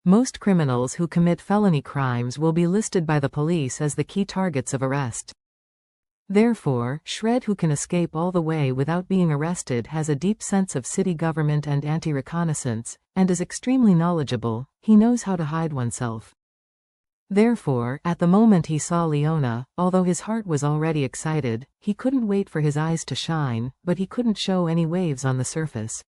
Most criminals who commit felony crimes will be listed by the police as the key targets of arrest. Therefore, Shred, who can escape all the way without being arrested, has a deep sense of city government and anti-reconnaissance, and is extremely knowledgeable. He knows how to hide oneself. Therefore, at the moment he saw Leona, although his heart was already excited, he couldn't wait for his eyes to shine, but he couldn't show any waves on the surface.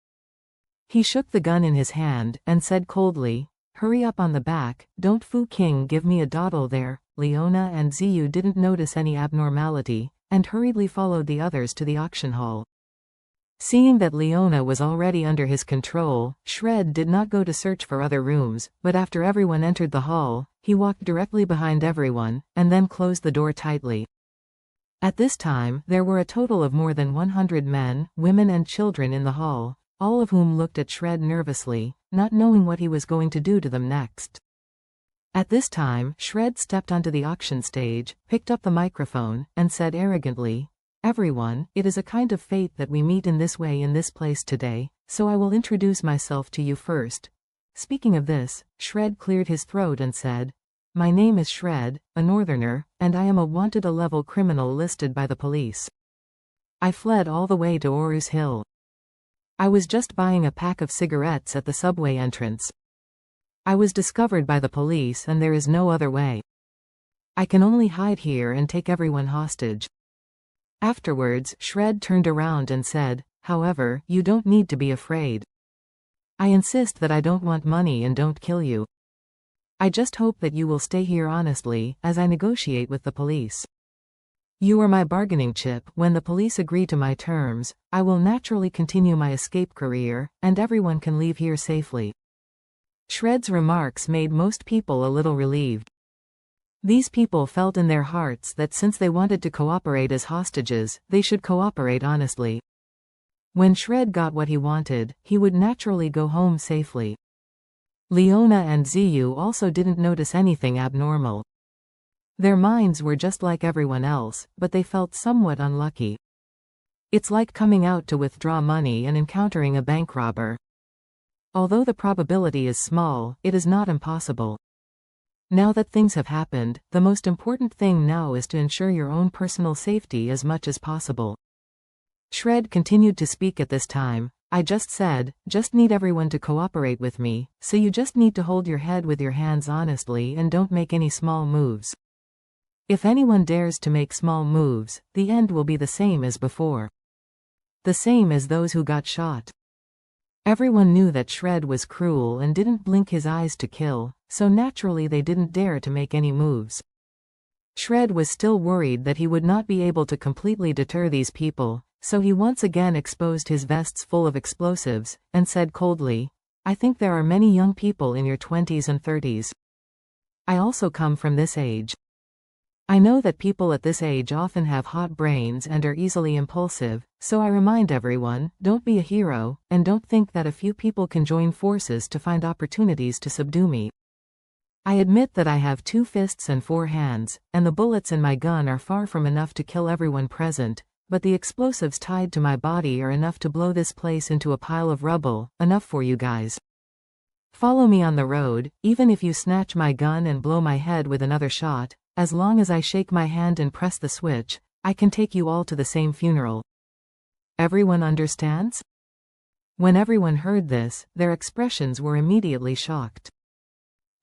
He shook the gun in his hand, and said coldly, "Hurry up on the back, don't Fu King give me a dawdle there." Leona and Ziyu didn't notice any abnormality, and hurriedly followed the others to the auction hall. Seeing that Leona was already under his control, Shred did not go to search for other rooms, but after everyone entered the hall, he walked directly behind everyone, and then closed the door tightly. At this time, there were a total of more than 100 men, women and children in the hall, all of whom looked at Shred nervously, not knowing what he was going to do to them next. At this time, Shred stepped onto the auction stage, picked up the microphone, and said arrogantly, "Everyone, it is a kind of fate that we meet in this way in this place today, so I will introduce myself to you first." Speaking of this, Shred cleared his throat and said, "My name is Shred, a northerner, and I am a wanted A-level criminal listed by the police. I fled all the way to Oru's Hill. I was just buying a pack of cigarettes at the subway entrance. I was discovered by the police and there is no other way. I can only hide here and take everyone hostage." Afterwards, Shred turned around and said, "However, you don't need to be afraid. I insist that I don't want money and don't kill you. I just hope that you will stay here honestly, as I negotiate with the police. You are my bargaining chip. When the police agree to my terms, I will naturally continue my escape career, and everyone can leave here safely." Shred's remarks made most people a little relieved. These people felt in their hearts that since they wanted to cooperate as hostages, they should cooperate honestly. When Shred got what he wanted, he would naturally go home safely. Leona and Ziyu also didn't notice anything abnormal. Their minds were just like everyone else, but they felt somewhat unlucky. It's like coming out to withdraw money and encountering a bank robber. Although the probability is small, it is not impossible. Now that things have happened, the most important thing now is to ensure your own personal safety as much as possible. Shred continued to speak at this time. "I just need everyone to cooperate with me, so you just need to hold your head with your hands honestly and don't make any small moves. If anyone dares to make small moves, the end will be the same as before. The same as those who got shot." Everyone knew that Shred was cruel and didn't blink his eyes to kill, so naturally they didn't dare to make any moves. Shred was still worried that he would not be able to completely deter these people, so he once again exposed his vests full of explosives, and said coldly, "I think there are many young people in your 20s and 30s. I also come from this age. I know that people at this age often have hot brains and are easily impulsive, so I remind everyone, don't be a hero, and don't think that a few people can join forces to find opportunities to subdue me. I admit that I have 2 fists and 4 hands, and the bullets in my gun are far from enough to kill everyone present, but the explosives tied to my body are enough to blow this place into a pile of rubble, enough for you guys. Follow me on the road, even if you snatch my gun and blow my head with another shot. As long as I shake my hand and press the switch, I can take you all to the same funeral. Everyone understands?" When everyone heard this, their expressions were immediately shocked.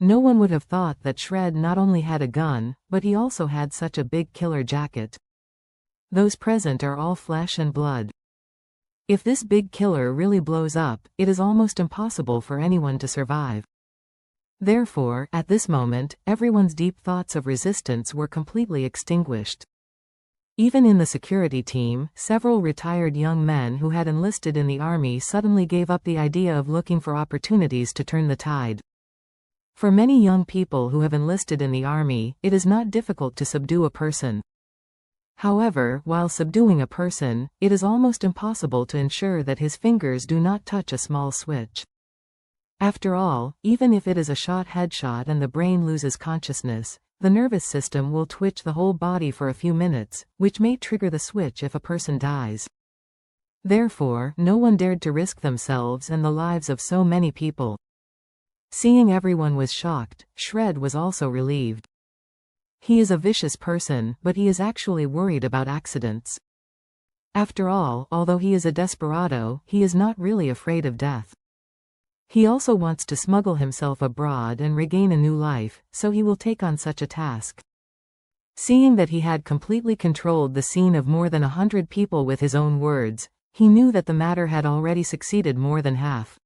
No one would have thought that Shred not only had a gun, but he also had such a big killer jacket. Those present are all flesh and blood. If this big killer really blows up, it is almost impossible for anyone to survive. Therefore, at this moment, everyone's deep thoughts of resistance were completely extinguished. Even in the security team, several retired young men who had enlisted in the army suddenly gave up the idea of looking for opportunities to turn the tide. For many young people who have enlisted in the army, it is not difficult to subdue a person. However, while subduing a person, it is almost impossible to ensure that his fingers do not touch a small switch. After all, even if it is a headshot and the brain loses consciousness, the nervous system will twitch the whole body for a few minutes, which may trigger the switch if a person dies. Therefore, no one dared to risk themselves and the lives of so many people. Seeing everyone was shocked, Shred was also relieved. He is a vicious person, but he is actually worried about accidents. After all, although he is a desperado, he is not really afraid of death. He also wants to smuggle himself abroad and regain a new life, so he will take on such a task. Seeing that he had completely controlled the scene of more than 100 people with his own words, he knew that the matter had already succeeded more than half.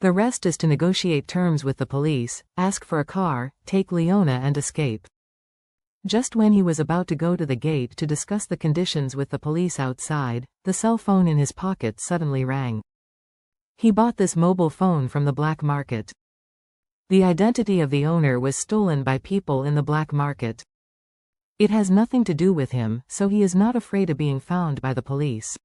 The rest is to negotiate terms with the police, ask for a car, take Leona and escape. Just when he was about to go to the gate to discuss the conditions with the police outside, the cell phone in his pocket suddenly rang. He bought this mobile phone from the black market. The identity of the owner was stolen by people in the black market. It has nothing to do with him, so he is not afraid of being found by the police.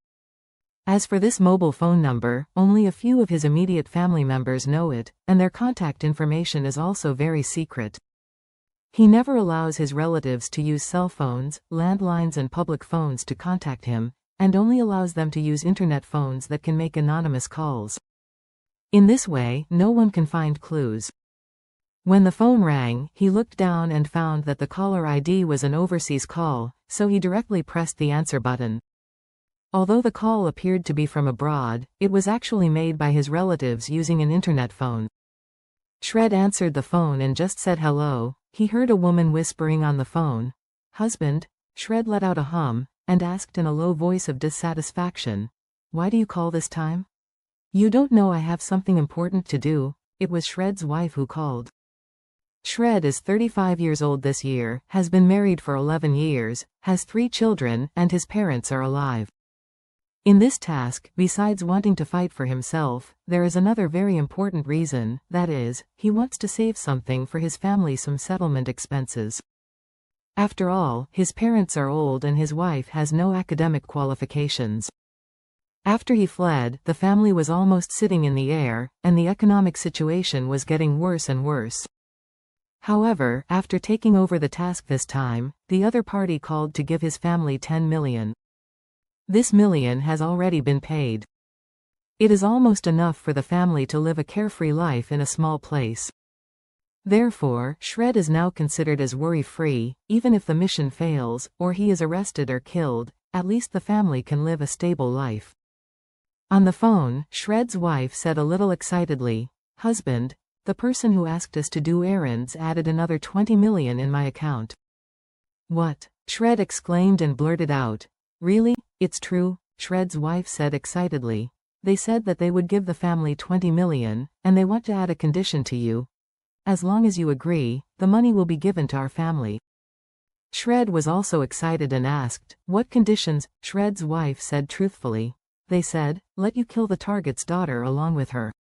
As for this mobile phone number, only a few of his immediate family members know it, and their contact information is also very secret. He never allows his relatives to use cell phones, landlines and public phones to contact him, and only allows them to use internet phones that can make anonymous calls. In this way, no one can find clues. When the phone rang, he looked down and found that the caller ID was an overseas call, so he directly pressed the answer button. Although the call appeared to be from abroad, it was actually made by his relatives using an internet phone. Shred answered the phone and just said hello. He heard a woman whispering on the phone, "Husband?" Shred let out a hum, and asked in a low voice of dissatisfaction, "Why do you call this time?" "You don't know I have something important to do." It was Shred's wife who called. Shred is 35 years old this year, has been married for 11 years, has 3 children, and his parents are alive. In this task, besides wanting to fight for himself, there is another very important reason, that is, he wants to save something for his family, some settlement expenses. After all, his parents are old and his wife has no academic qualifications. After he fled, the family was almost sitting in the air, and the economic situation was getting worse and worse. However, after taking over the task this time, the other party called to give his family 10 million. This million has already been paid. It is almost enough for the family to live a carefree life in a small place. Therefore, Shred is now considered as worry-free. Even if the mission fails, or he is arrested or killed, at least the family can live a stable life. On the phone, Shred's wife said a little excitedly, "Husband, the person who asked us to do errands added another 20 million in my account." "What?" Shred exclaimed and blurted out, "Really? It's true?" Shred's wife said excitedly. "They said that they would give the family 20 million, and they want to add a condition to you. As long as you agree, the money will be given to our family." Shred was also excited and asked, "What conditions?" Shred's wife said truthfully. "They said, let you kill the target's daughter along with her."